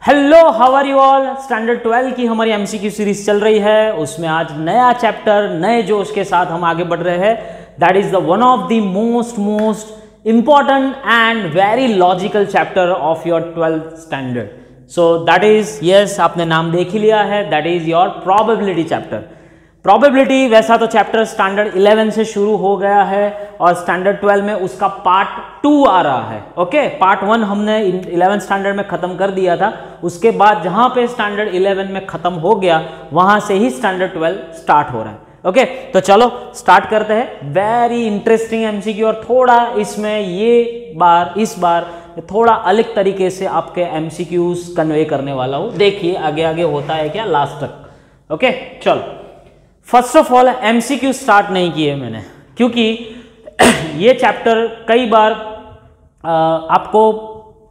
Hello, how are you all. Standard 12 की हमारी MCQ series चल रही है, उसमें आज नया चैप्टर नए जोश के साथ हम आगे बढ़ रहे हैं। That is the one of the most important and very logical chapter of your 12th standard. So that is, yes आपने नाम देख ही लिया है, that is your probability chapter. Probability वैसा तो चैप्टर स्टैंडर्ड 11 से शुरू हो गया है और स्टैंडर्ड 12 में उसका पार्ट 2 आ रहा है। ओके, पार्ट 1 हमने 11 स्टैंडर्ड में खत्म कर दिया था, उसके बाद जहां पे स्टैंडर्ड 11 में खत्म हो गया वहां से ही स्टैंडर्ड 12 स्टार्ट हो रहा है। ओके, तो चलो स्टार्ट करते हैं। वेरी इंटरेस्टिंग एमसीक्यू और थोड़ा इसमें इस बार थोड़ा अलग तरीके से आपके एमसीक्यूज कन्वे करने वाला हूं। देखिए आगे आगे होता है क्या लास्ट तक। ओके, चलो first of all MCQ start नहीं किए मैंने, क्योंकि ये चैप्टर कई बार आपको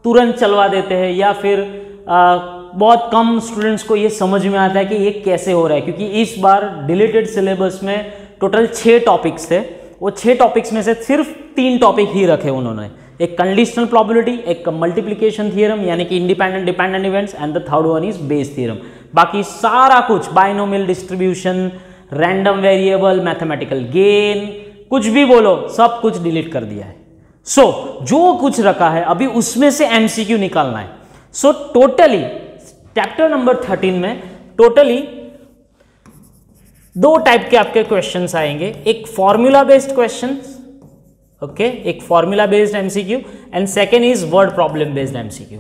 तुरंत चलवा देते हैं या फिर बहुत कम स्टूडेंट्स को ये समझ में आता है कि ये कैसे हो रहा है। क्योंकि इस बार डिलीटेड सिलेबस में टोटल 6 टॉपिक्स थे, वो 6 टॉपिक्स में से सिर्फ 3 टॉपिक ही रखे उन्होंने। एक कंडीशनल प्रोबेबिलिटी, एक मल्टीप्लिकेशन थ्योरम यानी कि independent dependent events, and the third one is Bayes theorem. बाकी सारा कुछ binomial distribution, random variable, mathematical gain, कुछ भी बोलो सब कुछ डिलीट कर दिया है। सो जो कुछ रखा है अभी उसमें से एमसीक्यू निकालना है। सो टोटली चैप्टर नंबर 13 में टोटली 2 टाइप के आपके क्वेश्चंस आएंगे। एक फॉर्मूला बेस्ड क्वेश्चन, ओके, एक formula based MCQ, and second is word problem based MCQ.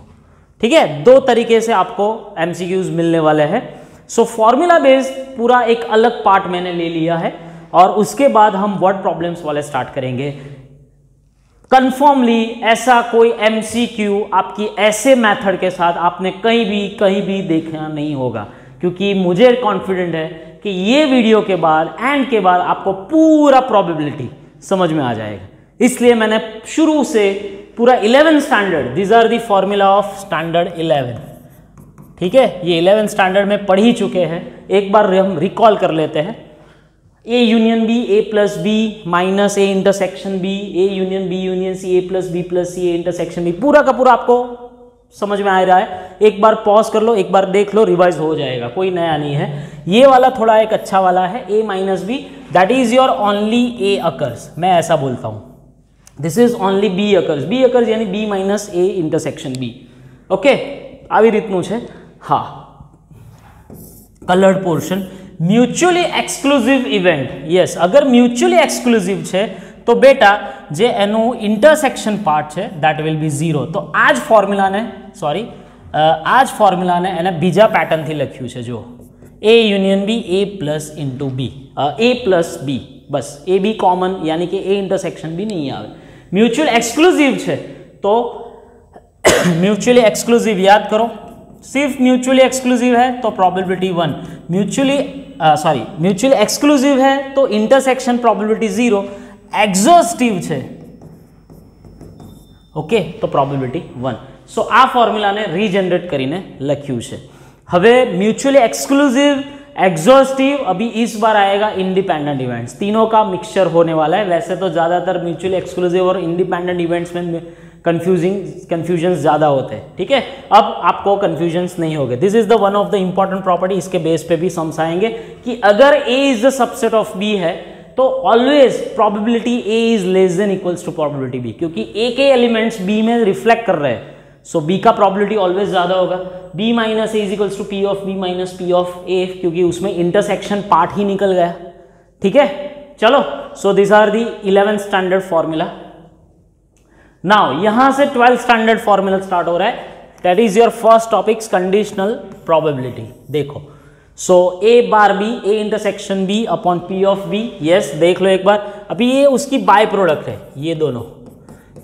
ठीक है, 2 तरीके से आपको एमसीक्यूज मिलने वाले हैं। सो फॉर्मूला बेस्ड पूरा एक अलग पार्ट मैंने ले लिया है और उसके बाद हम वर्ड प्रॉब्लम्स वाले स्टार्ट करेंगे। कंफर्मली ऐसा कोई एमसीक्यू आपकी ऐसे मेथड के साथ आपने कहीं भी देखा नहीं होगा, क्योंकि मुझे कॉन्फिडेंट है कि ये वीडियो के बाद एंड के बाद आपको पूरा प्रोबेबिलिटी समझ में आ जाएगा। इसलिए मैंने शुरू से पूरा 11 standard, these are the formula of standard 11। ठीक है, ये 11 स्टैंडर्ड में पढ़ ही चुके हैं, एक बार हम रिकॉल कर लेते हैं। A union B, A plus B minus A intersection B, A union B union C, A plus C, A intersection B, पूरा का पूरा आपको समझ में आ रहा है। एक बार पॉज कर लो, एक बार देख लो, रिवाइज हो जाएगा, कोई नया नहीं है। ये वाला थोड़ा एक अच्छा वाला है, A minus B, that is your only A occurs. मैं ऐसा बोलता हूं, this is only B occurs. B occurs यानी B minus A intersection B. Okay, આવી રીતનું છે। હા, coloured portion mutually exclusive event. Yes, अगर म्यूचुअली एक्सक्लूसिव है तो बेटा जे एनु इंटरसेक्शन पार्ट है दैट विल बी 0। तो आज फॉर्म्युला ने एने बीजा पैटर्न थी लख्यू है, जो A union B, A plus into B, A plus B, बस ए बी कॉमन यानी कि ए इंटरसेक्शन भी नहीं आवे। म्यूचुअल एक्सक्लूसिव है तो म्यूचुअली एक्सक्लूसिव याद करो, सिर्फ म्यूचुअली एक्सक्लूसिव है तो प्रोबेबिलिटी 1, म्यूचुअली एक्सक्लूसिव है तो इंटरसेक्शन प्रोबेबिलिटी 0, एक्सॉस्टिव है ओके तो प्रोबेबिलिटी 1। सो आ फॉर्म्युला ने रीजनरेट करीने लख्यू है। हवे म्यूचुअली एक्सक्लूसिव, एक्सॉस्टिव, अभी इस बार आएगा इंडिपेंडेंट इवेंट्स, तीनों का मिक्सचर होने वाला है। वैसे तो ज्यादातर म्यूचुअली एक्सक्लूसिव और इंडिपेंडेंट इवेंट्स में कंफ्यूजन ज्यादा होते हैं। ठीक है, अब आपको कंफ्यूजन्स नहीं होंगे। This is the one of the important property, इसके बेस पे भी समझाएंगे कि अगर A is the subset of B है तो always probability A is less than equals to probability B, क्योंकि ए के एलिमेंट्स बी में रिफ्लेक्ट कर रहे हैं। सो बी का प्रोबेबिलिटी ऑलवेज ज्यादा होगा। B minus A is equals to P of B minus P of A, क्योंकि उसमें इंटरसेक्शन पार्ट ही निकल गया। ठीक है, चलो, so this are the 11th standard formula. Now यहां से 12th स्टैंडर्ड फॉर्मूला स्टार्ट हो रहा है, that is your first topics conditional probability. देखो, so A bar B, A intersection B upon P of B. Yes, देख लो एक बार, अभी ये उसकी बाय प्रोडक्ट है ये दोनों,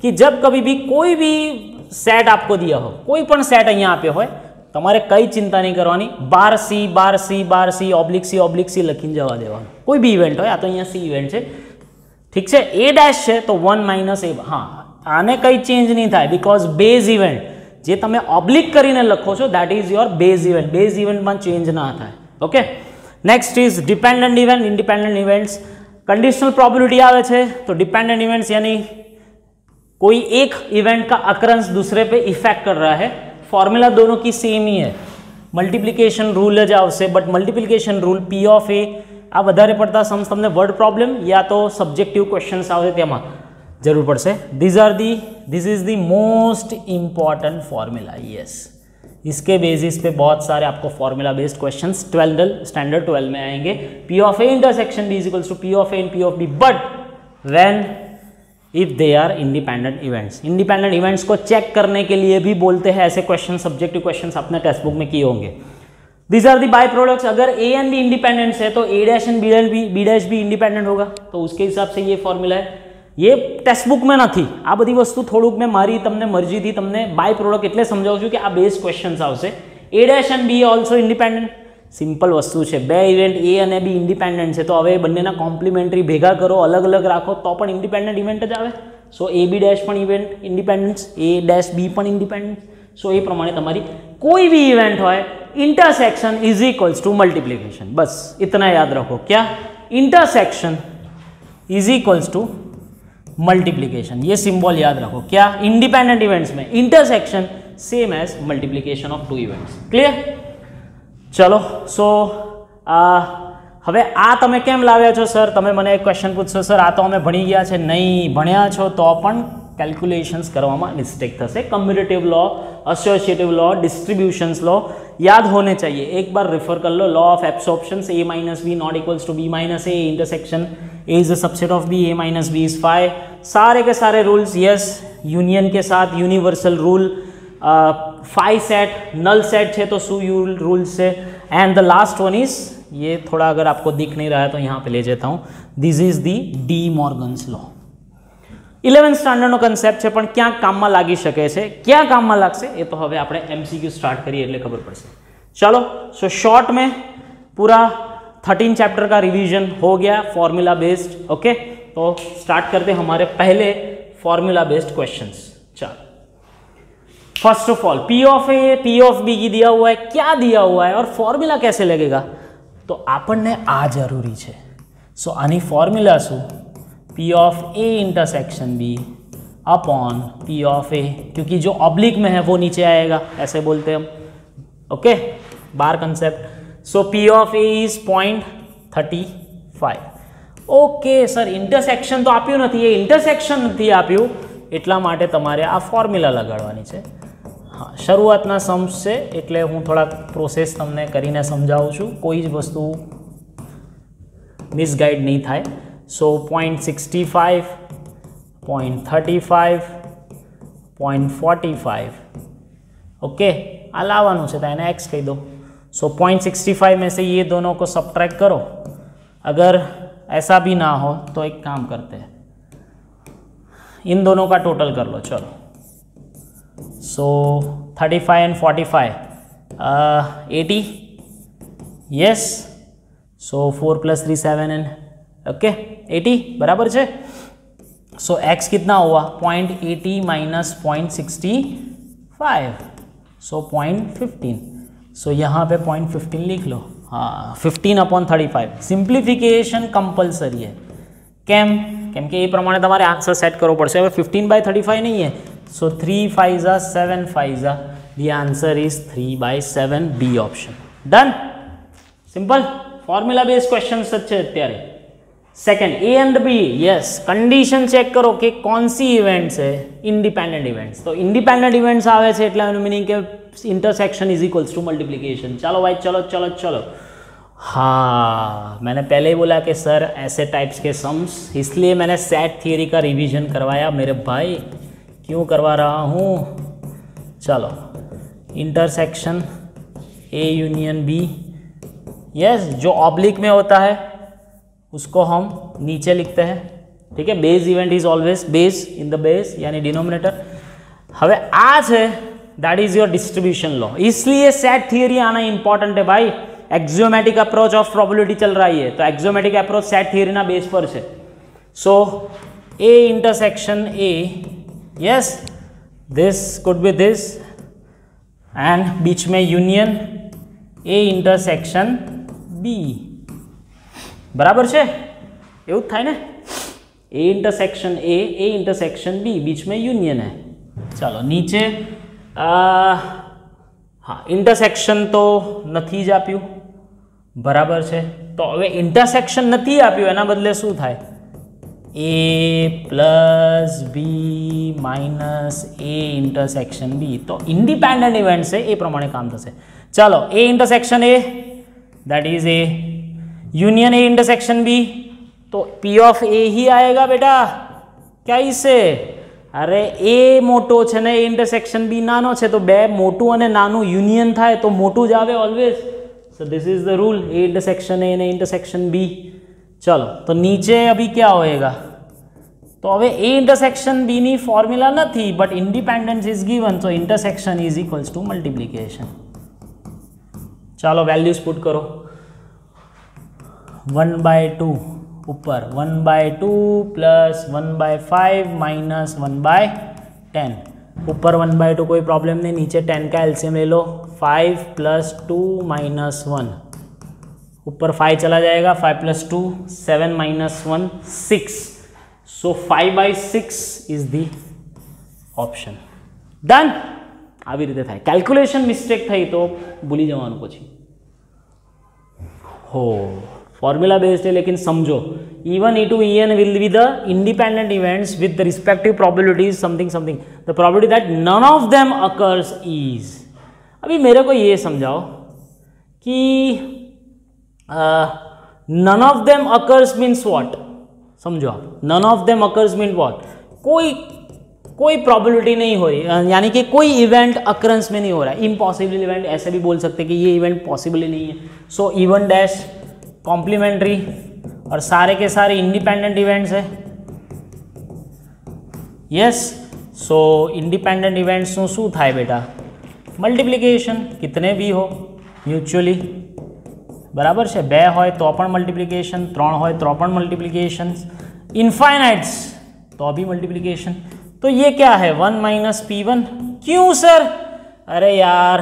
कि जब कभी भी कोई भी सेट आपको दिया हो, कोई पण सेट अहींया आप्यो होय, तमारे कई चिंता नहीं करवानी, बार सी बार सी बार सी ऑब्लिक सी लखीने जवा देवानुं। कोई भी इवेंट होय, आ तो अहींया सी इवेंट है, ठीक है, ए डैश है तो 1 माइनस ए। हाँ, आने कई चेंज नहीं था, बिकॉज बेज इवेंट जे तमे ऑब्लिक करीने लखो छो that is your base event, base event में चेंज ना थाय। Okay, next is dependent event, independent events. Conditional probability आवे छे तो डिपेंडेंट इवेंट्स यानी कोई एक इवेंट का अकरेंस दूसरे पे इफेक्ट कर रहा है। फॉर्मूला दोनों की सेम ही है, मल्टिप्लिकेशन रूल જ આવશે, but multiplication rule P of A આ વધારે પડતા सम्स તમને વર્ડ પ્રોબ્લેમ યા તો સબ્જેક્ટિવ ક્વેશ્ચન્સ આવે તેમાં જરૂર પડશે. This is the most important formula. Yes, इसके बेसिस पे बहुत सारे आपको फॉर्मूला बेस्ड क्वेश्चंस स्टैंडर्ड 12 में आएंगे. P of A intersection B is equals to P of A and P of B, but when if they are independent events. Independent events को check करने के लिए भी बोलते हैं ऐसे क्वेश्चन, सब्जेक्टिव क्वेश्चन आपने टेक्स्ट बुक में किए होंगे. These are the byproducts. अगर A एंड B इंडिपेंडेंट्स है तो A dash and B dash भी इंडिपेंडेंट होगा, तो उसके हिसाब से ये फॉर्मूला है. ये टेक्स्ट बुक में નથી. આ બધી વસ્તુ થોડુંક મેં મારી તમને મરજીથી તમને બાય પ્રોડક્ટ એટલે સમજાવું છું કે આ બેઝ ક્વેશ્ચન્સ આવશે. A dash and B also independent. Simple વસ્તુ છે, બે ઇવેન્ટ A અને B ઇન્ડિપેન્ડન્ટ છે, તો હવે બંનેના કોમ્પ્લિમેન્ટરી ભેગા કરો, અલગ અલગ રાખો તો પણ ઇન્ડિપેન્ડન્ટ ઇવેન્ટ જ આવે. સો A B ડેશ પણ event independence, A dash B પણ ઇન્ડિપેન્ડન્ટ. સો એ પ્રમાણે તમારી કોઈ भी इवेंट હોય, intersection is equals to multiplication. बस इतना याद रखो. क्या? Intersection is equals to multiplication. ये सिंबल याद रखो. क्या? इंडिपेंडेंट इवेंट्स में intersection same as multiplication of two events. Clear? चलो, सो હવે આ તમે કેમ લાવ્યા છો સર? તમે મને એક ક્વેશ્ચન પૂછશો, સર આ તો અમે ભણી ગયા છે. નહીં ભણ્યા છો તો પણ કેલ્ક્યુલેશન્સ કરવામાં મિસ્ટેક થશે. Commutative law, associative law, distributions law याद होने चाहिए. एक बार रेफर कर लो. Law of absorption, A minus B not equals to B minus A, intersection A is the subset of B, A minus B is phi. सारे के सारे रूल्स. यस, यूनियन के साथ universal rule. Phi set null set है तो सू rules से. And the last one is, ये थोड़ा अगर आपको दिख नहीं रहा है तो यहाँ पे ले जाता हूँ. This is the De Morgan's law. 11th સ્ટાન્ડર્ડનો કન્સેપ્ટ છે, પણ ક્યાં કામમાં લાગી શકે છે, ક્યાં કામમાં લાગશે એ તો હવે આપણે MCQ સ્ટાર્ટ કરીએ એટલે ખબર પડશે. चलो, सो शॉर्ट में पूरा 13 चैप्टर का रिवीजन हो गया फॉर्मूला बेस्ड. ओके, तो स्टार्ट करते हमारे पहले फॉर्मूला बेस्ड क्वेश्चंस. चलो, first of all P of A P of B की दिया हुआ है. क्या दिया हुआ है और फॉर्मूला कैसे लगेगा, तो આપણને આ જરૂરી છે. सो આની फॉर्मूला શું? P of A intersection B upon P of A, क्योंकि जो ऑब्लिक में है वो नीचे आएगा, ऐसे बोलते हैं हम. Okay, bar concept. So P of A is 0.35. Okay sir, intersection तो આપ્યું નથી, એ इंटरसेक्शन નથી આપ્યું એટલા માટે તમારે આ ફોર્મ્યુલા લગાડવાની છે. હા, શરૂઆતના सम्स છે એટલે હું થોડા પ્રોસેસ તમને કરીને સમજાવું છું, કોઈ જ વસ્તુ મિસગાઈડ નહીં થાય. सो 0.65, 0.35, 0.45. ओके, आ लावानु है तो इन्हें x कही दो. सो 0.65 में से ये दोनों को सब्ट्रैक्ट करो. अगर ऐसा भी ना हो तो एक काम करते हैं, इन दोनों का टोटल कर लो. चलो, सो 35 and 45 80. Yes, so 4 + 3 7 and okay 80 बराबर है. सो x कितना हुआ? 0.80 माइनस 0.65, सो 0.15. सो यहाँ पे 0.15 लिख लो. हाँ, 15/35. सिंप्लिफिकेशन कंपलसरी है. केम कि ये प्रमाणे तमारे आंसर सेट करવો પડશે. હવે 15/35 नहीं है, so 3 5 7 5 the answer is 3/7, B option. Done. Simple formula based question अच्छे अत्यारे. Second, A and B. Yes, condition check करो कि कौन सी इवेंट्स है इंडिपेंडेंट इवेंट्स. तो इंडिपेंडेंट इवेंट्स आवे छे એટલે એનું मीनिंग કે intersection is equals to multiplication. चलो भाई, चलो चलो चलो. हाँ, मैंने पहले ही बोला कि सर ऐसे टाइप्स के सम्स, इसलिए मैंने सेट थियरी का रिवीजन करवाया मेरे भाई. क्यों करवा रहा हूँ? चलो, intersection A union B. Yes, जो ऑब्लिक में होता है उसको हम नीचे लिखते हैं. ठीक है, base event is always base in the base यानी डिनोमिनेटर. हवे आज है that is your distribution law. इसलिए सेट थियरी आना इंपॉर्टेंट है भाई. एक्सियोमेटिक अप्रोच ऑफ प्रोबेबिलिटी चल रही है, तो एक्सियोमेटिक अप्रोच सेट थियरी ना बेस पर है. So A intersection A, yes, this could be this, and बीच में यूनियन A इंटरसेक्शन B. बराबर है, એવું થાય ને. A intersection A intersection B, बीच में यूनियन है. चलो नीचे हाँ इंटरसेक्शन तो નથી જ આપ્યું બરાબર છે તો હવે ઇન્ટરસેક્શન નથી આપ્યું એના બદલે શું થાય a plus b minus a intersection b તો ઇન્ડિપેન્ડન્ટ ઇવેન્ટ છે એ પ્રમાણે કામ થશે ચાલો a intersection a that is a union a intersection b तो p ऑफ a ही आएगा बेटा क्या इससे अरे a मोटो छे ने इंटरसेक्शन b नानो छे तो बे मोटू अने नानु यूनियन थाय तो मोटू ज आवे always so this is the rule a intersection a ने इंटरसेक्शन b चलो तो नीचे अभी क्या होएगा तो हवे a इंटरसेक्शन b नी फॉर्म्युला नथी but independence is given so intersection is equals to multiplication चलो वैल्यूज पुट करो 1/2 ऊपर 1/2 प्लस 1/5 माइनस 1/10 ऊपर 1/2 कोई प्रॉब्लम नहीं नीचे 10 का एलसीएम ले लो 5 प्लस 2 माइनस 1 ऊपर 5 चला जाएगा 5 plus 2 7 minus 1 6 so 5/6 is the option done આવી રીતે થાય કેલ્ક્યુલેશન મિસ્ટેક થઈ તો ભૂલી જવાનું પછી हो फॉर्मूला बेस्ड है लेकिन समझो E1 E2 En will be the independent events with the respective probabilities something something the probability that none of them occurs is अभी मेरे को ये समझाओ कि none of them occurs means what समझो आप none of them occurs means what कोई probability नहीं हो रही यानी कि कोई इवेंट अकरेंस में नहीं हो रहा है इम्पॉसिबल इवेंट ऐसे भी बोल सकते हैं कि ये इवेंट पॉसिबल ही नहीं है सो E1 डैश कॉम्प्लीमेंट्री और सारे के सारे इंडिपेंडेंट इवेंट्स है यस सो इंडिपेंडेंट इवेंट्स નું શું થાય बेटा मल्टीप्लिकेशन कितने भी हो म्यूचुअली बराबर है 2 હોય तो પણ मल्टीप्लिकेशन 3 હોય तो પણ मल्टीप्लिकेशन इनफाइनाइट्स तो भी मल्टीप्लिकेशन तो ये क्या है 1 माइनस P1 क्यों सर अरे यार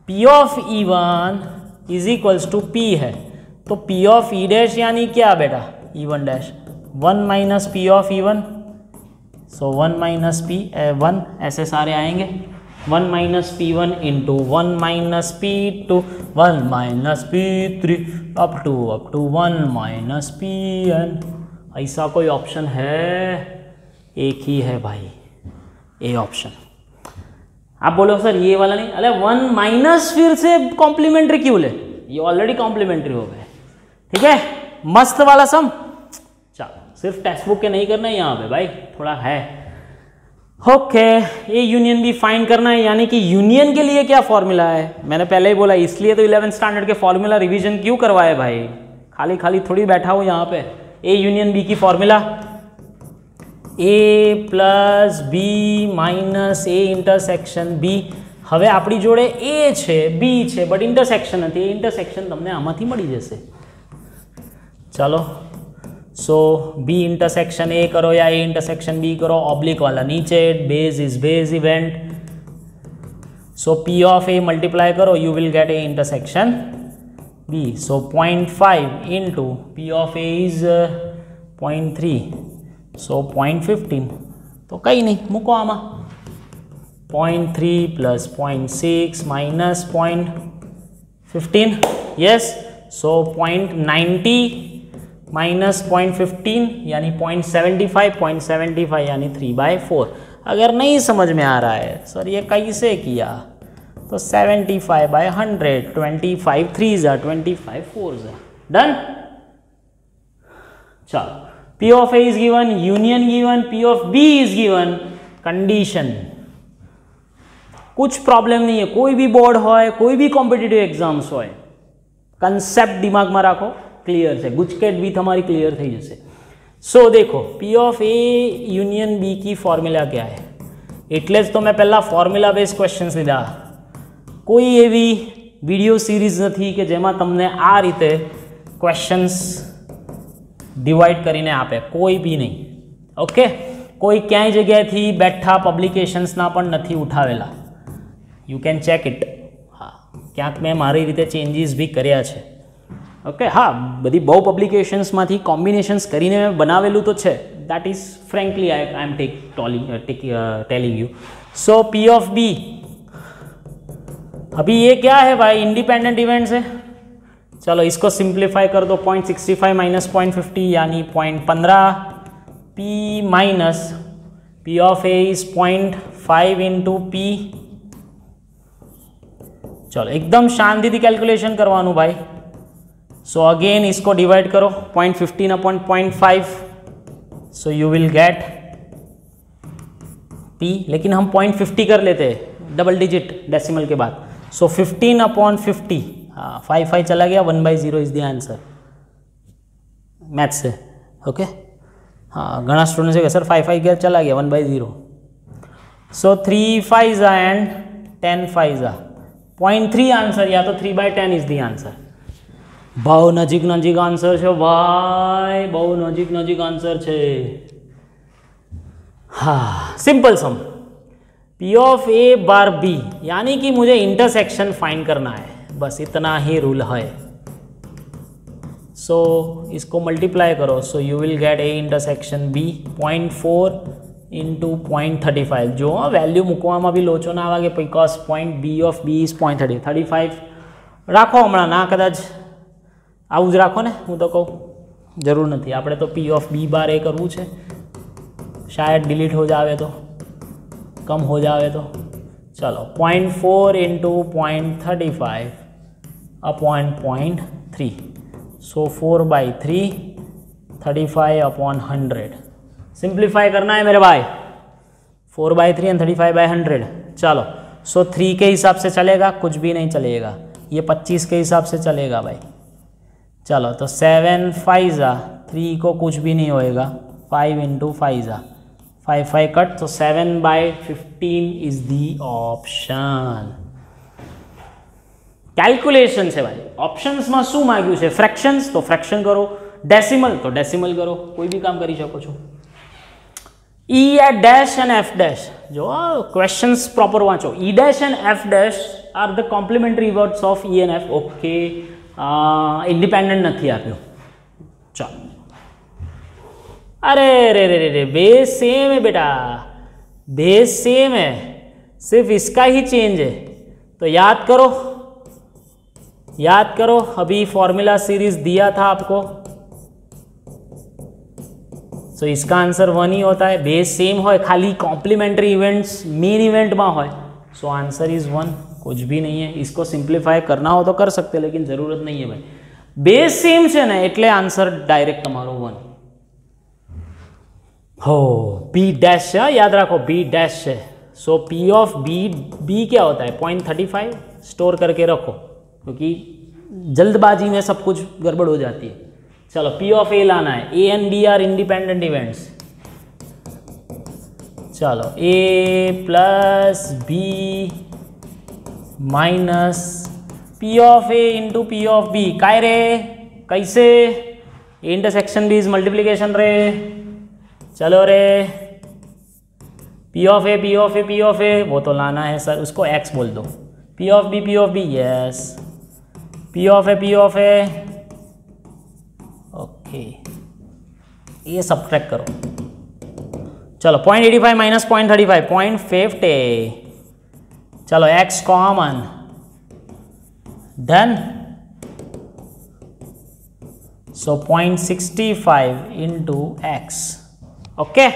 P of E1 is equals to P है तो P ऑफ E डैश यानी क्या बेटा E1 dash 1 minus P of E1 so 1 minus P1 ऐसे सारे आएंगे 1 minus P1 into 1 minus P2 1 minus P3 up to 1 minus Pn ऐसा कोई ऑप्शन है एक ही है भाई ए ऑप्शन आप बोलो सर ये वाला नहीं अरे 1 माइनस फिर से कॉम्प्लीमेंट्री क्यों ले ये ऑलरेडी कॉम्प्लीमेंट्री हो गए ठीक है मस्त वाला सम चलो सिर्फ टेक्स्ट बुक के नहीं करना है यहाँ पे भाई थोड़ा है ओके ये यूनियन भी फाइंड करना है यानी कि यूनियन के लिए क्या फॉर्मूला है मैंने पहले ही बोला इसलिए तो 11th स्टैंडर्ड के फॉर्मूला रिवीजन क्यों करवाए भाई खाली खाली थोड़ी बैठा हूँ यहाँ पे ए यूनियन बी की formula A plus B minus A intersection B હવે આપણી જોડે એ છે બી છે બટ ઇન્ટરસેક્શન નથી ઇન્ટરસેક્શન તમને આમાંથી મળી જશે चलो सो बी इंटरसेक्शन ए करो या ए इंटरसेक्शन बी करो ऑब्लिक वाला नीचे base is base event so P of A multiply करो you will get A intersection B so 0.5 into P of A is 0.3 so 0.15 तो कहीं नहीं मूको आमा 0.3 plus 0.6 minus 0.15 yes so 0.90 minus 0.15 यानी 0.75 यानी 3/4 अगर नहीं समझ में आ रहा है सर ये कैसे किया तो 75/100 25 3s 25 4s डन चलो P of A is given union given P of B is given condition कुछ प्रॉब्लम नहीं है कोई भी बोर्ड हो कोई भी कॉम्पिटिटिव एग्जाम्स हो कंसेप्ट दिमाग में राखो क्लियर है गुजकेट भी हमारी क्लियर थी जैसे सो देखो P of A union B की फॉर्मूला क्या है एटले तो मैं पहला फॉर्मूला बेस्ड क्वेश्चंस लीधा कोई एवी वीडियो सीरीज नहीं कि जेमा तमने आ रीते क्वेश्चंस डिवाइड करीने आपे कोई भी नहीं ओके कोई क्या जगह थी बैठा पब्लिकेशंस ना पण नहीं उठावेला यू कैन चेक इट हाँ क्या मैं मारी रीते चेंजीस भी कर्या छे ओके हाँ बधी बहु पब्लिकेशंस मांथी कॉम्बिनेशन्स करीने मैं बनावेलू तो छे that is frankly I am telling you so P of B अभी ये क्या है भाई, इंडिपेंडेंट इवेंट्स है। चलो इसको सिंप्लीफाई कर दो, 0.65 माइनस 0.50 यानी 0.15, p minus p of a is 0.5 into P. चलो एकदम शांति थी कैलकुलेशन करवानू भाई। सो अगेन इसको डिवाइड करो 0.15 upon 0.5, so you will gate p, लेकिन हम 0.50 कर लेते हैं डबल डिजिट डेसिमल के बाद। सो 15 अपॉन 50, हाँ 5 चला गया, 1/0 इज द आंसर मैथ से। ओके हाँ, घना स्टूडेंट से सर 5 गया चला गया 1/0। सो 3 5 एंड 10 5 0.3 आंसर, या तो 3/10 इज द आंसर। बहु नजीक नजीक आंसर છે ભાઈ, बहु नजीक नजीक आंसर છે। हाँ simple some, P of A bar B, यानी कि मुझे इंटरसेक्शन फाइंड करना है, बस इतना ही रूल है। सो इसको मल्टीप्लाई करो, so you will gate A intersection B 0.4 into 0.35, जो वैल्यू મૂકવામાં भी लोचो ना आवे, because point B of B is 0.35 રાખો હમણાં, ના કદાચ આવું જ રાખો ને, હું તો કહું જરૂર નથી, આપણે તો P ऑफ B बार એ કરવું છે, शायद डिलीट हो जावे तो, कम हो जावे तो। चलो 0.4 इंटू 0.35 अपॉन 0.3, सो 4/3, 35 अपॉन 100। सिंप्लीफाई करना है मेरे भाई, 4/3 एंड 35/100। चलो सो 3 के हिसाब से चलेगा, कुछ भी नहीं चलेगा, ये 25 के हिसाब से चलेगा भाई। चलो तो 7 5 3 को कुछ भी नहीं होएगा, 5 इंटू 5 5 कट, तो 7/15 इज दी ऑप्शन। कैलकुलेशन से भाई ऑप्शंस में शू मांग्यू है, फ्रेक्शंस तो फ्रेक्शन करो, डेसिमल तो डेसिमल करो, कोई भी काम करी सको छो। E at dash and F dash, जो क्वेश्चंस प्रॉपर वाँचो, E dash and F dash are the complementary words of E and F। Okay independent नहीं आप्यो। चलो अरे रे रे रे रे, बेस सेम है बेटा, बेस सेम है, सिर्फ इसका ही चेंज है। तो याद करो, याद करो, अभी फॉर्मूला सीरीज दिया था आपको, तो इसका आंसर 1 ही होता है। बेस सेम हो, खाली कॉम्प्लीमेंट्री इवेंट्स मेन इवेंट में हो, सो आंसर इज 1, कुछ भी नहीं है। इसको सिंप्लीफाई करना हो तो कर सकते, लेकिन जरूरत नहीं है भाई, बेस सेम है ना, एटले आंसर डायरेक्ट तमारो 1 हो। B डैश है, याद रखो B डैश है। सो P ऑफ B क्या होता है 0.35, स्टोर करके रखो, क्योंकि जल्दबाजी में सब कुछ गड़बड़ हो जाती है। चलो P ऑफ A लाना है, A and B are independent events. चलो A plus B minus P of A into P of B, काय रे कैसे, इंटरसेक्शन B इज मल्टीप्लीकेशन रे। चलो रे P of A P of A P of A, वो तो लाना है सर, उसको X बोल दो। P of B yes, P of A okay, ये सब्ट्रैक्ट करो। चलो 0.85 माइनस 0.35 0.50, चलो X कॉमन, डन। सो 0.65 इंटू X, ओके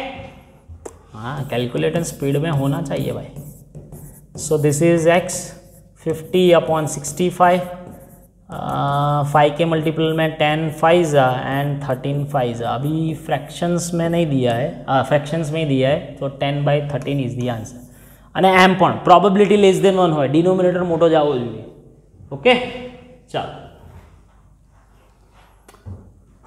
हाँ, कैलकुलेटर स्पीड में होना चाहिए भाई। So this is X 50 upon 65, 5 के मल्टीपल में 10 5 एंड 13 5। अभी फ्रैक्शंस में नहीं दिया है, फ्रैक्शंस में ही दिया है, तो 10/13 इज द आंसर। અને એમ પણ પ્રોબેબિલિટી લેસ દેન 1 હોય, ડિનોમિનેટર મોટો જ આવવો જોઈએ। ઓકે ચાલો,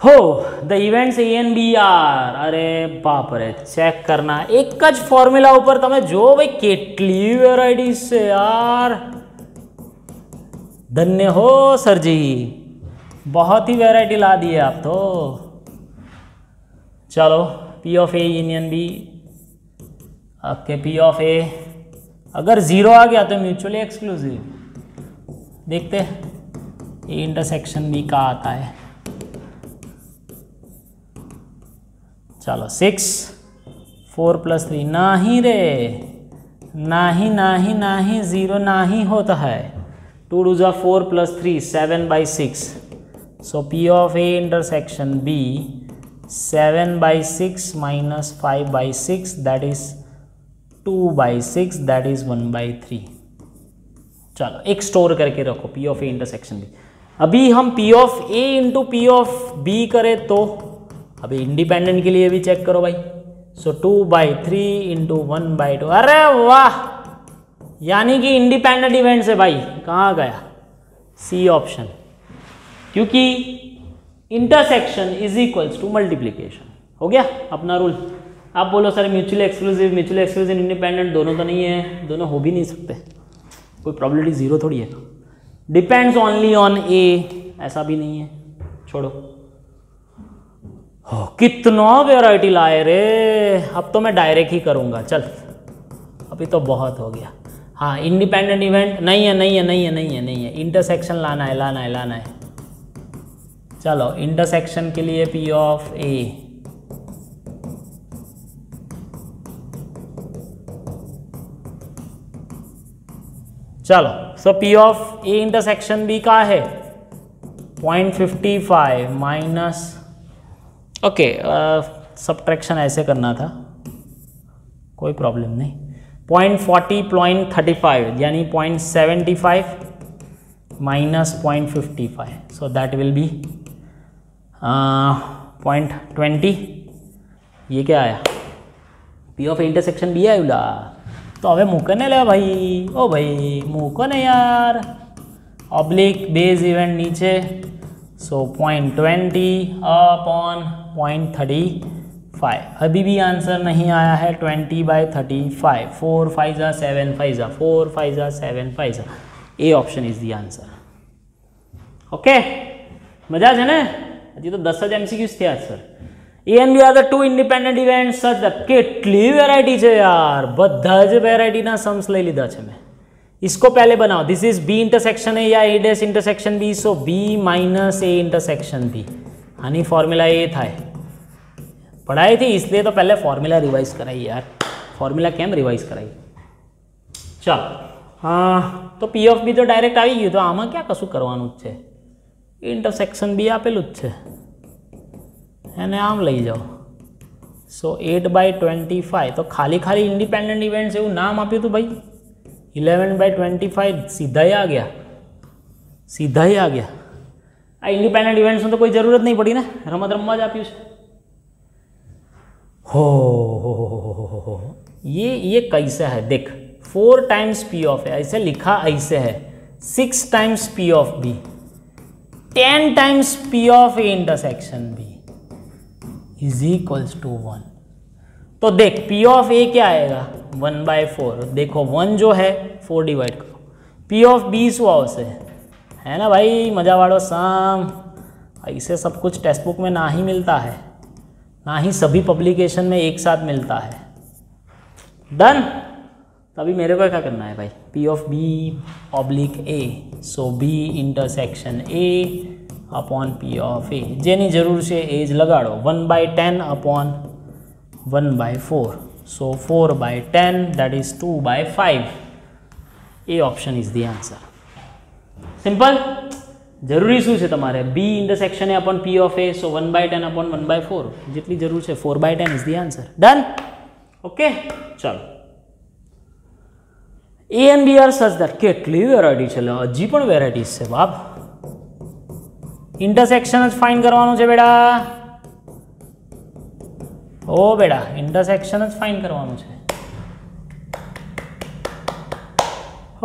हो the events A and B are, अरे बाप रे चेक करना, एक ज फॉर्म्युला ऊपर तमे जो भाई केटली वेराइटीज है यार, धन्य हो सर जी, बहुत ही वेराइटी ला दी है आप तो। चलो P of A union B, okay P of A अगर 0 आ गया तो म्यूचुअली एक्सक्लूसिव, देखते A इंटरसेक्शन B का आता है। चलो 6 4 + 3, नहीं रे, नहीं नहीं नहीं, 0 नहीं होता है। 2 2 जा 4 + 3 7/6. So P of A intersection B 7/6 minus 5/6, that is 2/6, that is 1/3. चलो एक स्टोर करके रखो P of A intersection B. अभी हम P of A into P of B करें तो अभी इंडिपेंडेंट के लिए भी चेक करो भाई. सो 2/3 इंटू 1/2. अरे वाह, यानी कि इंडिपेंडेंट इवेंट से भाई कहाँ गया? सी ऑप्शन, क्योंकि intersection is equals to multiplication. हो गया अपना रूल. आप बोलो सर म्यूचुअली एक्सक्लूसिव इंडिपेंडेंट दोनों तो नहीं है, दोनों हो भी नहीं सकते, कोई प्रोबेबिलिटी जीरो थोड़ी है. डिपेंड्स ओनली ऑन ए, ऐसा भी नहीं है, छोड़ो. कितना वैरायटी लाए रे. अब तो मैं डायरेक्ट ही करूँगा. चल अभी तो बहुत हो गया. हाँ, इंडिपेंडेंट इवेंट नहीं है. इंटरसेक्शन लाना है. चलो इंटरसेक्शन के लिए P of A. चलो सो P of A intersection B का है 0.55 माइनस, ओके सब्ट्रैक्शन ऐसे करना था, कोई प्रॉब्लम नहीं. 0.40 0.35 यानी 0.75 minus 0.55. So that will B 0.20. ये क्या आया? P of A intersection B आयुला. तो હવે મૂકને લે ભાઈ. ओ भाई મૂકો ने यार. ऑब्लिक बेस इवेंट नीचे. सो 0.20 अपॉन 0.35. अभी भी आंसर नहीं आया है. 20/35. 4 5 जा 7 5 जा 4 5 जा 7 5 जा. ए option is the answer. Okay, मजा છે ને? હજી તો 10 જ MCQs થયા sir. A and B are the two independent events such that કેટલી વેરાયટી છે યાર. બધા જ વેરાયટીના सम्स લઈ લીધા છે મેં. इसको पहले बनाओ. This is B intersection A या A dash intersection B. So B minus A intersection B. आनी फॉर्मूला ए थाय. पढ़ाई थी इसलिए तो पहले फॉर्मूला रिवाइज कराई यार. फॉर्मूला केम रिवाइज कराई. चल हाँ, तो P of B तो डायरेक्ट આવી ગયું. તો આમાં ક્યાં કશું કરવાનું જ છે? इंटरसेक्शन B આપેલું જ છે, એને આમ લઈ જાઓ. સો 8/25. તો ખાલી इंडिपेंडेंट इवेंट्स એવું નામ આપ્યું હતું ભાઈ. 11/25 सीधा ही आ गया. आ इंडिपेंडेंट इवेंट्स में तो कोई जरूरत नहीं पड़ी ना, रमत रमवा ज આપ્યું છે. हो ये कैसे है देख. 4 टाइम्स P of A ऐसे लिखा, ऐसे है 6 times P of B, 10 times P of A intersection B is equals to 1. तो देख P of A क्या आएगा 1/4. देखो 1 जो है 4 डिवाइड करो. P of B શું આવશે? है ना भाई मजा वालों साम. ऐसे सब कुछ टेक्स्ट बुक में ना ही मिलता है, ना ही सभी पब्लिकेशन में एक साथ मिलता है. डन. तभी मेरे को क्या करना है भाई? P of B oblique A. So B intersection A upon P of A. जेनी जरूर से एज लगाड़ो. 1/10 upon 1/4. So 4/10 that is 2/5. A option is the answer. Simple. जरूरी શું છે તમારે? B intersection A upon P of A. So 1/10 upon 1/4 जितनी जरूर છે 4/10 is the answer. Done. Okay चलो. A and B are such that કેટલી વેરાયટી છે? હજી પણ વેરાયટીઝ છે બાપ. इंटरसेक्शन જ फाइंड કરવાનું છે બેટા. ओ बेटा इंटरसेक्शन જ फाइंड કરવાનું છે.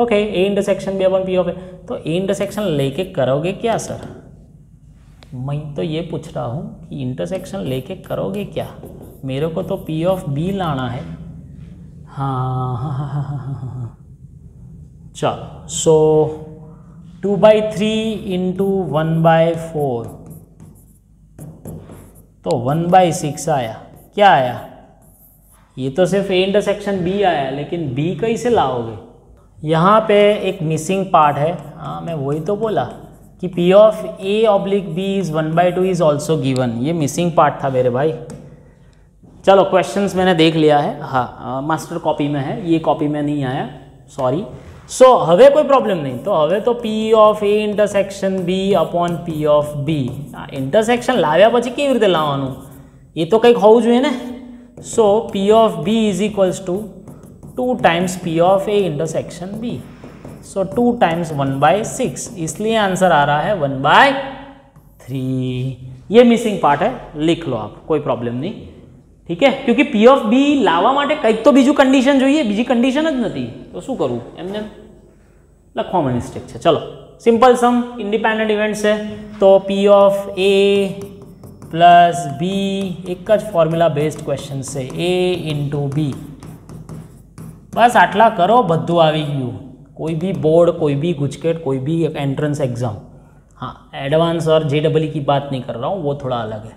Okay, A intersection B upon P of A. तो A इंटरसेक्शन लेके करोगे क्या सर? मैं तो ये पूछ रहा हूँ कि इंटरसेक्शन लेके करोगे क्या? मेरे को तो P of B लाना है. हाँ. चलो सो 2/3 इंटू 1/4. तो 1/6 आया. क्या आया? ये तो सिर्फ A इंटरसेक्शन B आया, लेकिन B कैसे लाओगे? यहाँ पे एक मिसिंग पार्ट है. हाँ, मैं वही तो बोला कि P of A oblique B is 1/2 is also given. ये मिसिंग पार्ट था मेरे भाई. चलो क्वेश्चंस मैंने देख लिया है. हाँ, मास्टर कॉपी में है, ये कॉपी में नहीं आया, सॉरी. સો હવે કોઈ પ્રોબ્લેમ નહીં, તો હવે તો P of A intersection B upon P of B. Intersection લાવ્યા પછી કેવી રીતે લાવવાનું, એ તો કંઈક હોવું જોઈએ ને. સો P of B is equals to 2 times P of A intersection B. So 2 times 1/6, इसलिए आंसर आ रहा है 1/3. ये मिसिंग पार्ट है, लिख लो आप, कोई प्रॉब्लम नहीं. ठीक है, क्योंकि P ऑफ B लावा माटे કંઈક તો બીજું કન્ડિશન જોઈએ, બીજી કન્ડિશન જ નથી, તો શું કરવું, એમને લખવામાં મિસ્ટેક છે. ચલો સિમ્પલ સમ ઇન્ડિપેન્ડન્ટ ઇવેન્ટ છે, તો P of A plus B એક જ ફોર્મ્યુલા બેઝડ ક્વેશ્ચન છે, A ઇન્ટુ B. बस आटला करो, बधु आ गयु. कोई भी बोर्ड, कोई भी गुजकेट, कोई भी एंट्रेंस एग्जाम, हाँ एडवांस और JEE की बात नहीं कर रहा हूँ, वो थोड़ा अलग है,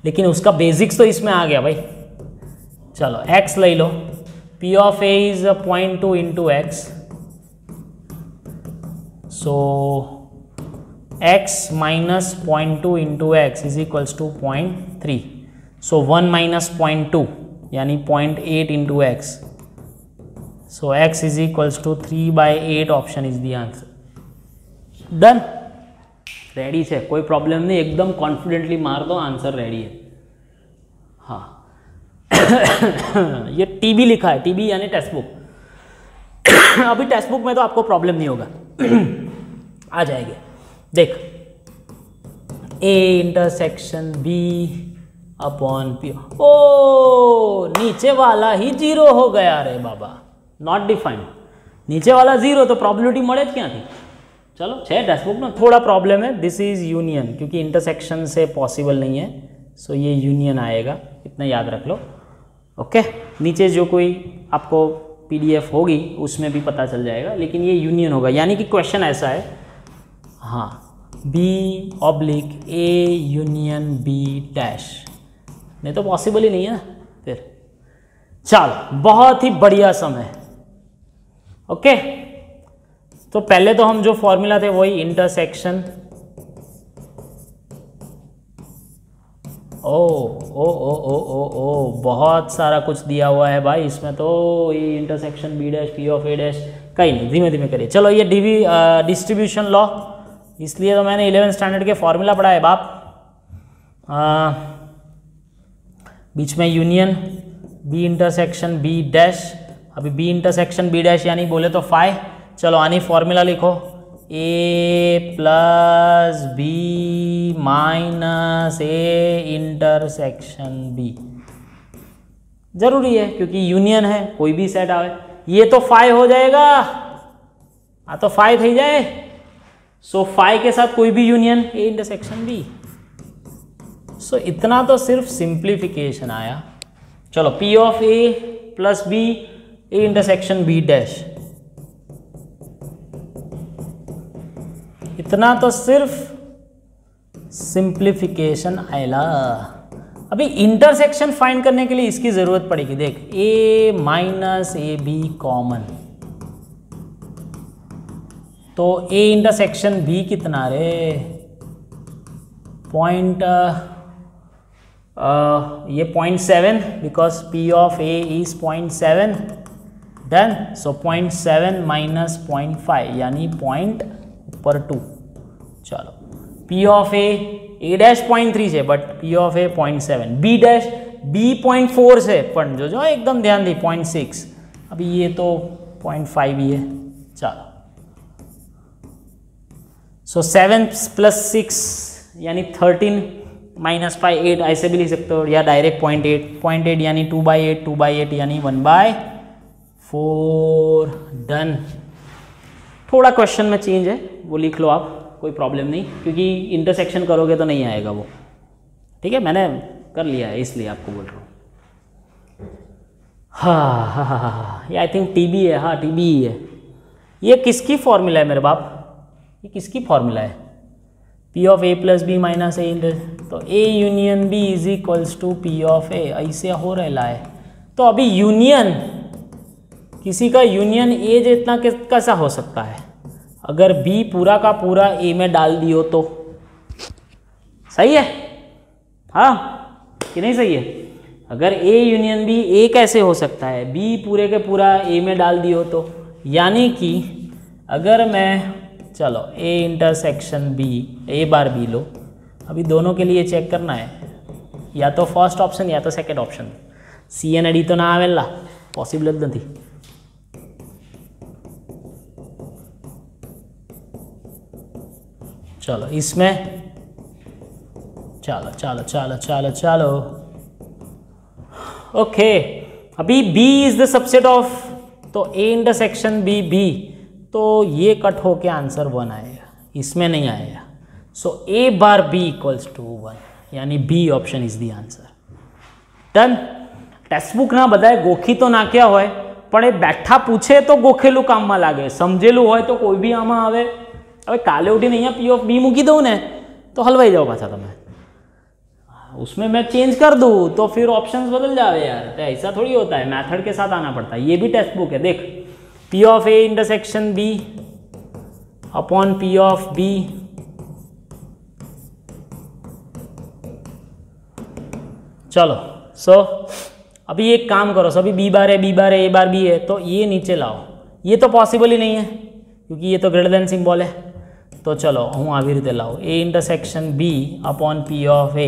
लेकिन उसका बेसिक्स तो इसमें आ गया भाई. चलो x ले लो, P of A is 0.2 into x, सो x minus 0.2 into x is equals to 0.3. सो 1 माइनस 0.2 यानी 0.8 into x. So x is equals to 3/8 option is the answer. Done, ready है, कोई प्रॉब्लम नहीं, एकदम कॉन्फिडेंटली मार दो, आंसर रेडी है. हाँ ये TB लिखा है, TB यानी टेक्स्ट बुक. अभी टेक्स्ट बुक में तो आपको प्रॉब्लम नहीं होगा. आ जाएंगे, देख A intersection B upon P. ओ नीचे वाला ही 0 हो गया रे बाबा, नॉट डिफाइंड. नीचे वाला 0 तो प्रोबेबिलिटी મળે જ ક્યાંથી. चलो છે टेक्स्ट बुक में थोड़ा प्रॉब्लम है. दिस इज यूनियन, क्योंकि इंटरसेक्शन से पॉसिबल नहीं है, सो ये यूनियन आएगा, इतना याद रख लो. ओके, नीचे जो कोई आपको PDF होगी उसमें भी पता चल जाएगा, लेकिन ये यूनियन होगा, यानी कि क्वेश्चन ऐसा है, हाँ B oblique A union B dash, नहीं तो पॉसिबल ही नहीं है ना फिर. चलो बहुत ही बढ़िया सम है. ओके, तो पहले तो हम जो फॉर्मूला थे वही इंटरसेक्शन. ओ ओ ओ ओ ओ ओ बहुत सारा कुछ दिया हुआ है भाई इसमें, तो ये intersection B dash P of A dash, कहीं नहीं, धीमे धीमे करिए. चलो ये डिस्ट्रीब्यूशन लॉ, इसलिए तो मैंने 11th स्टैंडर्ड के फॉर्मूला पढ़ा है बाप. बीच में union B intersection B dash. अभी B इंटरसेक्शन B डैश यानी बोले तो फाई. चलो आनी फॉर्मूला लिखो, A plus B minus A intersection B. जरूरी है क्योंकि यूनियन है, कोई भी सेट आवे, ये तो फाई हो जाएगा, हाँ तो फाई थी जाए. सो फाई के साथ कोई भी यूनियन A इंटरसेक्शन B. सो इतना तो सिर्फ सिंप्लीफिकेशन आया. चलो P of A plus B A intersection B dash, इतना तो सिर्फ सिंप्लीफिकेशन आएगा. अभी इंटरसेक्शन फाइंड करने के लिए इसकी जरूरत पड़ेगी. देख A माइनस AB कॉमन, तो A इंटरसेक्शन B कितना रे, ये 0.7, because P of A is 0.7. Done, so 0.7 minus 0.5 यानी 0.2. चलो P ऑफ A डैश 0.3 છે, but P of A 0.7, B dash B 0.4 છે, પણ जो एकदम ध्यान दी 0.6. अभी ये तो 0.5 ही है. चलो सो 7 प्लस 6 यानी 13 माइनस 8, ऐसे भी लिख सकते हो, या डायरेक्ट 0.8 यानी 2/8 यानी 1/4. डन. थोड़ा क्वेश्चन में चेंज है, वो लिख लो आप, कोई प्रॉब्लम नहीं, क्योंकि इंटरसेक्शन करोगे तो नहीं आएगा वो. ठीक है, मैंने कर लिया है इसलिए आपको बोल रहा हूँ. हाँ, ये आई थिंक TB है. हाँ TB ही है. ये किसकी फॉर्मूला है मेरे बाप, ये किसकी फॉर्मूला है, P of A plus B minus A inter, तो A union B is equals to P of A. ऐसे हो रहा है. तो अभी यूनियन, किसी का यूनियन A जितना कैसा हो सकता है, अगर B पूरा का पूरा A में डाल दियो तो सही है, हाँ कि नहीं सही है. अगर A यूनियन B A कैसे हो सकता है, B पूरे के पूरा A में डाल दियो तो, यानी कि अगर मैं, चलो A intersection B, A bar B लो, अभी दोनों के लिए चेक करना है, या तो फर्स्ट ऑप्शन या तो second option. C and D तो ना आवेला, पॉसिबल ज नहीं। चलो इसमें, चलो चलो चलो चलो चलो, ओके। अभी B is the subset of, तो A इंटरसेक्शन B B, तो ये कट होके आंसर 1 आएगा, इसमें नहीं आएगा। So A bar B equals to 1, यानी B option is the answer. Done. Text book ना बताए गोखी तो ना क्या होय, पण ए बैठा पूछे तो गोखेलू काम में लागे, समझेलू होय तो कोई भी आमा आवे। હવે કાલે ઉઠીને અહીંયા P of B મૂકી દઉં ને તો હલવાઈ જાઓ પાછા તમે, उसमें मैं चेंज कर दूँ तो फिर ऑप्शंस बदल जावे यार, तो ऐसा थोड़ी होता है, मेथड के साथ आना पड़ता है। ये भी टेक्स्ट बुक है, देख P of A intersection B upon P of B, चलो। सो अभी एक काम करो, सभी B बार है, B बार है, A बार B है, तो ये नीचे लाओ। ये तो पॉसिबल ही नहीं है क्योंकि ये तो ग्रेटर देन सिंबल है। तो चलो हूँ આવી રીતે लाओ, A intersection B upon P of A,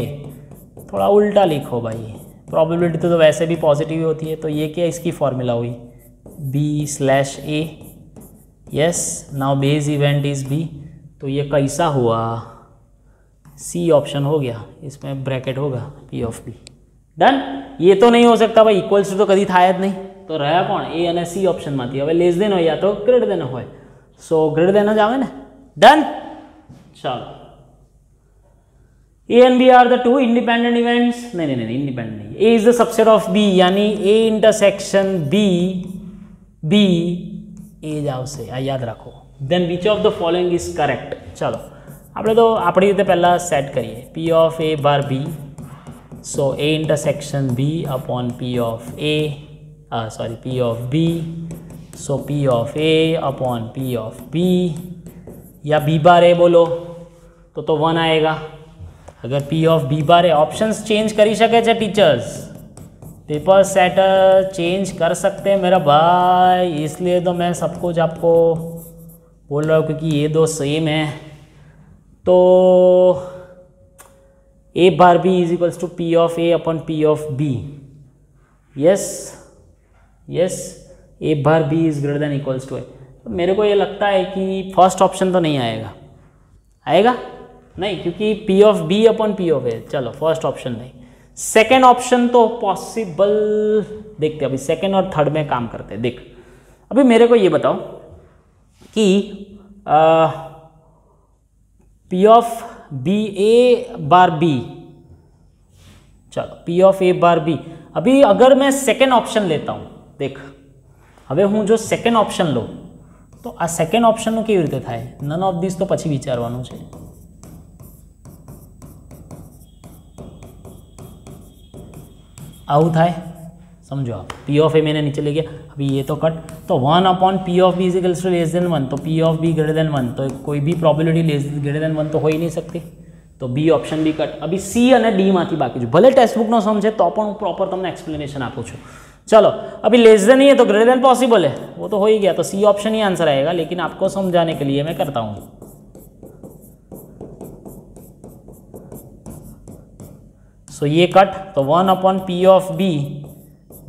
थोड़ा उल्टा लिखो भाई, प्रोबेबिलिटी तो वैसे भी पॉजिटिव ही होती है, तो ये क्या इसकी फॉर्मूला हुई B/A। Yes, now base event is B, तो ये कैसा हुआ, C ऑप्शन हो गया, इसमें ब्रैकेट होगा P ऑफ B। डन। ये तो नहीं हो सकता भाई, इक्वल्स तो कभी थाय ज नहीं, तो रहा कौन A અને C ऑप्शन में, हवे लेस देन हो या तो ग्रेटर देन हो, सो ग्रेटर देन ज आवे ने। डन। चलो A and B are the two independent events, नहीं इंडिपेंडेंट नहीं, A is the subset of B, यानी A intersection B B A जाओ से, आ याद रखो। Then which of the following is correct. चलो આપણે તો આપણી રીતે પહેલાં સેટ કરીએ, P of A bar B, so A intersection B upon P of A, P of B, so P of A upon P of B, या B bar A बोलो तो 1 आएगा। अगर P of B बार है, options change करी सके छे teachers, paper setter change कर सकते हैं मेरा भाई, इसलिए तो मैं सब कुछ आपको बोल रहा हूँ क्योंकि ये दो सेम है। तो A bar B is equals to P of A upon P of B। Yes yes, A bar B is greater than equals to A। तो मेरे को ये लगता है कि फर्स्ट ऑप्शन तो नहीं आएगा, आएगा नहीं, क्योंकि P of B upon P of A, चलो फर्स्ट ऑप्शन नहीं। सेकेंड ऑप्शन तो पॉसिबल, देखते अभी सेकेंड और थर्ड में काम करते हैं। देख अभी मेरे को ये बताओ कि P of B A bar B, चलो P of A bar B, अभी अगर मैं सेकेंड ऑप्शन लेता हूँ, देख હવે હું જો સેકન્ડ ઓપ્શન લો તો આ સેકન્ડ ઓપ્શનનું કેવી રીતે થાય, નન ઓફ ધીસ તો પછી વિચારવાનું છે। આવું થાય, समझो आप, P ऑफ A मैंने नीचे ले गया, अभी ये तो कट, तो 1 upon P of B is equals to less than 1, तो P of B greater than 1, तो कोई भी प्रोबेबिलिटी लेस ग्रेटर देन 1 तो हो ही नहीं सकती, तो B ऑप्शन भी कट। अभी C અને D मांथी बाकी जो भले टेक्स्ट बुक नो समझे तो पण प्रॉपर तमने एक्सप्लेनेशन आपू छूं। चलो अभी लेस देन ही है तो ग्रेटर देन पॉसिबल है, वो तो हो ही गया, तो C ऑप्शन ही आंसर आएगा, लेकिन आपको समझाने के लिए मैं करता हूँ। सो ये कट, तो 1 upon P of B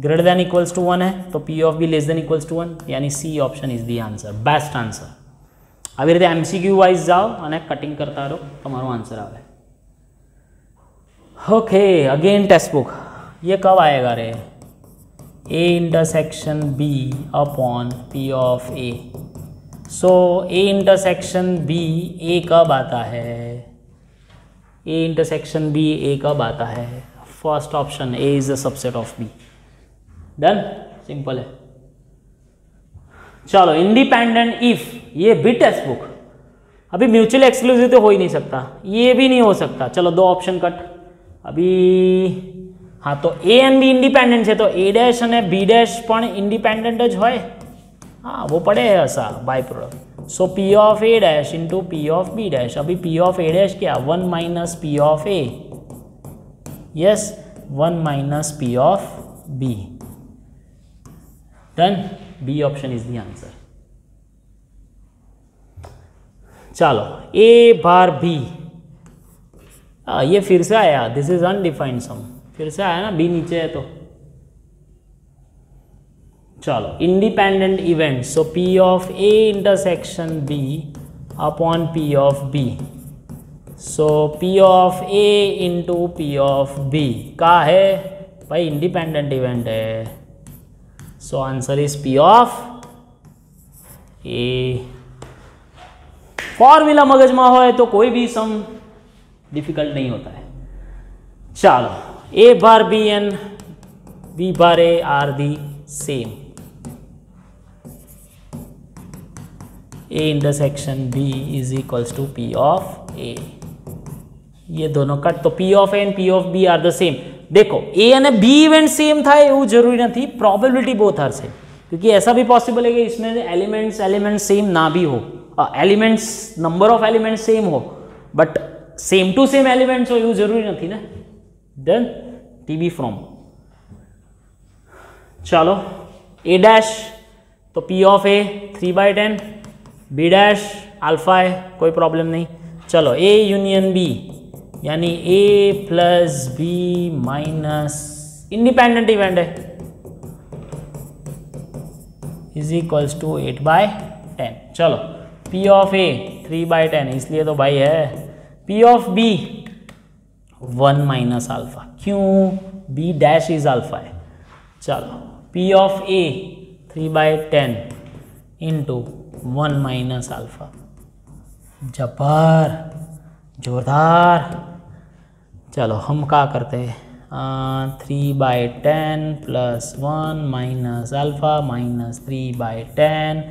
greater than equals to 1 है, तो P of B less than equals to 1, यानी C option is the answer, best answer. આવી રીતે MCQ वाइज जाओ અને कटिंग करता रहो, તમારો आंसर आवे। ओके, अगेन टेक्स्ट बुक, ये कब आएगा रे, A intersection B upon P of A। So A intersection B A कब आता है, A इंटरसेक्शन B A कब आता है, first option A is the subset of B। Done, simple है। चलो इंडिपेंडेंट इफ, ये भी टेक्स्ट बुक, अभी म्यूचुअल एक्सक्लूसिव तो हो ही नहीं सकता, ये भी नहीं हो सकता, चलो दो ऑप्शन कट। अभी हाँ, तो A एंड B इंडिपेंडेंट है, तो A डैश અને B डैश पण इंडिपेंडेंट ज होय, हाँ वो पड़े ऐसा by product. So P of A dash into P of B dash, अभी P ऑफ A डैश क्या, 1 minus P of A, yes 1 minus P of B। Done, B option is the answer. चलो A bar B, ये फिर से आया, this is undefined सम, फिर से आया ना, बी नीचे है तो। चलो independent event, so P of A intersection B upon P of B, so P of A into P of B का है भाई इंडिपेंडेंट इवेंट है, so answer is P of A. Formula मगजमा हो तो कोई भी सम डिफिकल्ट नहीं होता है। चलो A bar B and B bar A are the same, A intersection B is equals to P of A, ये दोनों कट, तो P of A and P of B are the same. देखो A and B event same था, वो जरूरी नहीं, probability both are same, क्योंकि ऐसा भी पॉसिबल है कि इसमें एलिमेंट्स सेम ना भी हो, elements number of elements same हो, but same to same elements हो, वो जरूरी नहीं ना। देन टी बी फ्रॉम, चलो ए डैश, तो P of A 3/10, B dash alpha है, कोई प्रॉब्लम नहीं। चलो ए यूनियन बी, यानी A plus B minus independent event है, इज इक्वल्स टू 8/10। चलो पी ऑफ ए 3/10, इसलिए तो भाई है। P of B 1 minus alpha, क्यों, बी डैश इज अल्फा है। चलो P of A 3/10 into 1 minus alpha, जबर जोरदार। चलो हम क्या करते हैं, 3/10 plus 1 minus alpha minus 3/10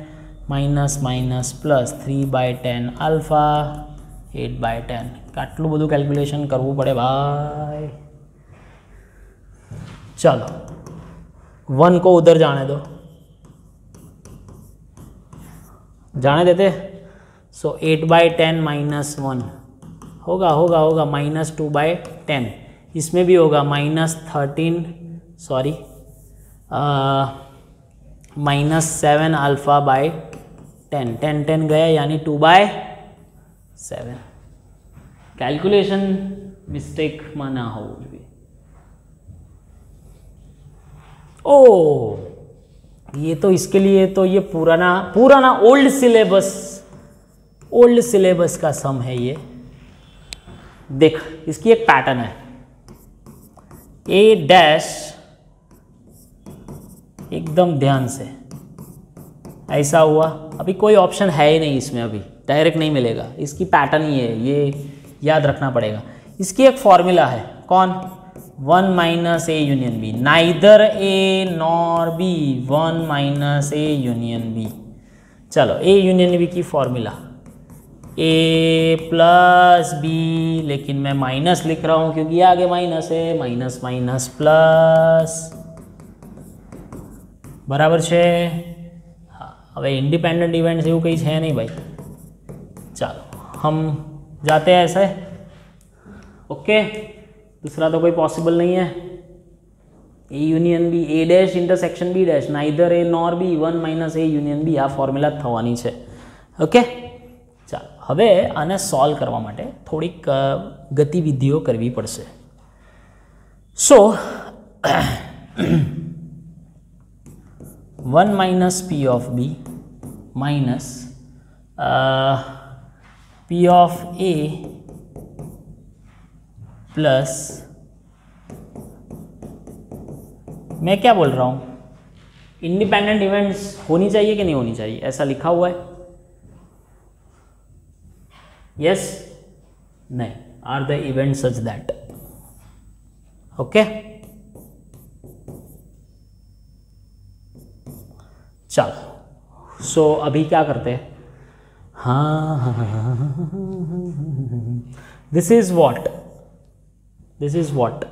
minus minus plus 3/10 alpha 8/10, આટલું બધું કેલ્ક્યુલેશન કરવું પડે ભાઈ। चलो 1 को उधर जाने दो, जाने देते, सो 8/10 माइनस 1 होगा होगा होगा -2/10, इसमें भी होगा -13, सॉरी -7 अल्फा बाय 10, 10 10 गया यानी 2/7। कैलकुलेशन मिस्टेक माना हो भी। ओ ये तो इसके लिए तो ये पुराना ओल्ड सिलेबस का सम है ये। देख इसकी एक पैटर्न है, ए डैश, एकदम ध्यान से ऐसा हुआ, अभी कोई ऑप्शन है ही नहीं इसमें, अभी डायरेक्ट नहीं मिलेगा, इसकी पैटर्न ही है, ये याद रखना पड़ेगा। इसकी एक फॉर्मूला है, कौन, 1 minus A union B, neither A nor B, 1 minus A union B. चलो ए यूनियन बी की फॉर्मूला ए प्लस बी, लेकिन मैं माइनस लिख रहा हूँ क्योंकि आगे माइनस है, माइनस माइनस प्लस बराबर है। हाँ अब इंडिपेंडेंट इवेंट्स એવું કંઈ છે नहीं भाई। चलो हम जाते हैं ऐसे, ओके, दूसरा तो कोई पॉसिबल नहीं है। A union B, A dash intersection B dash, neither A nor B, 1 minus A union B, आ फॉर्म्युला થવાની છે, ઓકે। ચાલો હવે આને સોલ્વ કરવા માટે થોડીક ગતિવિધિઓ કરવી પડશે। So 1 minus P of B minus P of A plus, मैं क्या बोल रहा हूँ, इंडिपेंडेंट इवेंट्स होनी चाहिए कि नहीं होनी चाहिए, ऐसा लिखा हुआ है, यस नहीं, are the event such that, okay. चलो सो अभी क्या करते हैं, हाँ this is what, this is what,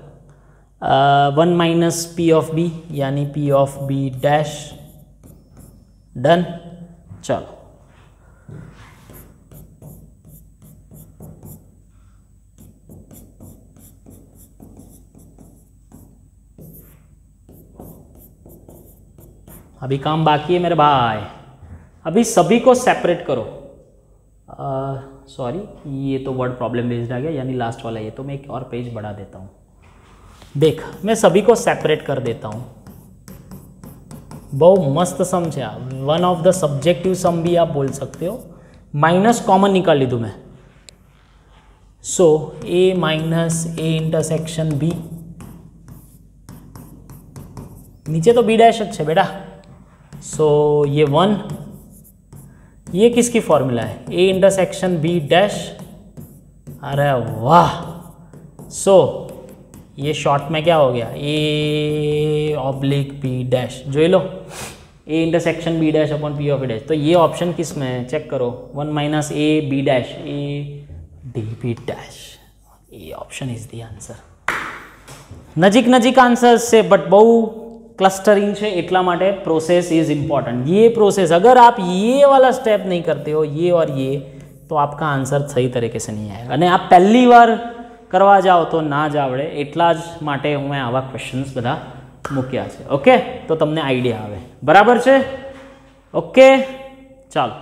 1 minus P of B यानी P of B dash, done. चलो अभी काम बाकी है मेरे भाई, अभी सभी को सेपरेट करो, सॉरी, ये तो वर्ड प्रॉब्लम बेस्ड आ गया, यानी लास्ट वाला ये, तो मैं एक और पेज बढ़ा देता हूँ। देख, मैं सभी को सेपरेट कर देता हूँ। बहुत मस्त सम है, वन ऑफ द सब्जेक्टिव सम भी आप बोल सकते हो। माइनस कॉमन निकाल ली तुम्हें, सो ए माइनस ए इंटरसेक्शन बी, नीचे तो बी डैश अच्छा बेटा। सो ये 1, ये किसकी फॉर्मूला है, ए इंटरसेक्शन बी डैश। अरे वाह, सो ये शॉर्ट में क्या हो गया, ए ऑब्लिक बी डैश, जो लो A intersection B dash upon P of A dash. तो ये ऑप्शन किस में है, चेक करो, 1 minus A B dash, A D B dash, ये ऑप्शन इज द आंसर। नजीक नजीक आंसर से बट बहु क्लस्टरिंग है, એટલા માટે प्रोसेस इज इम्पॉर्टेंट। ये प्रोसेस अगर आप ये वाला स्टेप नहीं करते हो, ये और ये, तो आपका आंसर सही तरीके से नहीं आएगा। અને आप पहली बार करवा जाओ तो ना જ આવડે, એટલા જ માટે હું આવા ક્વેશ્ચન્સ બધા મૂક્યા છે। ઓકે, તો તમને આઈડિયા આવે, બરાબર છે? ઓકે, ચાલો।